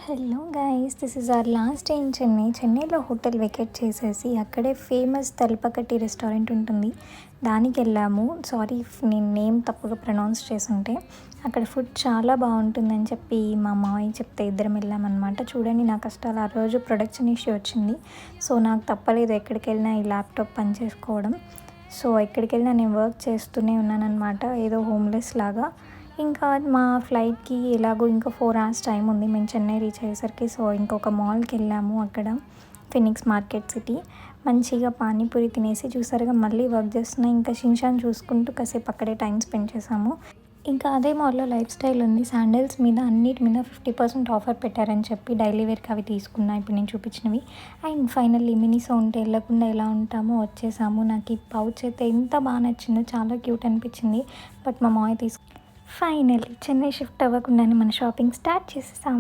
Hello guys, this is our last day in చెన్నైలో hotel vacate చేసేసి అక్కడే famous తల్పకట్టి restaurant ఉంటుంది. దానికి వెళ్ళాము. సారీ నేను నేమ్ తప్పుగా ప్రొనౌన్స్ చేసుంటే. అక్కడ ఫుడ్ చాలా బాగుంటుందని చెప్పి మా మామయ్య చెప్తే ఇద్దరం వెళ్ళామన్నమాట. చూడండి నా కష్టాలు. ఆ రోజు ప్రొడక్షన్ ఇష్యూ వచ్చింది. సో నాకు తప్పలేదు ఎక్కడికి వెళ్ళినా ఈ ల్యాప్టాప్ పని చేసుకోవడం. సో ఎక్కడికి వెళ్ళినా నేను వర్క్ చేస్తూనే ఉన్నానన్నమాట, ఏదో హోమ్లెస్ లాగా. ఇంకా మా ఫ్లైట్కి ఎలాగో ఇంకా 4 hours టైం ఉంది మేము చెన్నై రీచ్ అయ్యేసరికి. సో ఇంకొక మాల్కి వెళ్ళాము, అక్కడ ఫినిక్స్ మార్కెట్ సిటీ. మంచిగా పానీపూరి తినేసి చూసారుగా మళ్ళీ వర్క్ చేస్తున్నా. ఇంకా షిన్షాన్ చూసుకుంటూ కాసేపు అక్కడే టైం స్పెండ్ చేసాము. ఇంకా అదే మాల్లో లైఫ్ స్టైల్ ఉంది. శాండిల్స్ మీద అన్నిటి మీద 50% ఆఫర్ పెట్టారని చెప్పి డైలీ వేర్కి అవి తీసుకున్నా, ఇప్పుడు నేను చూపించినవి. అండ్ ఫైనల్లీ మినిసో ఉంటే వెళ్ళకుండా ఎలా ఉంటామో వచ్చేసాము. నాకు ఈ పౌచ్ అయితే ఎంత బాగా నచ్చిందో, చాలా క్యూట్ అనిపించింది. బట్ మా మాయ ఫైనల్లీ చెన్నై షిఫ్ట్ అవ్వకుండానే మన షాపింగ్ స్టార్ట్ చేసేసాము.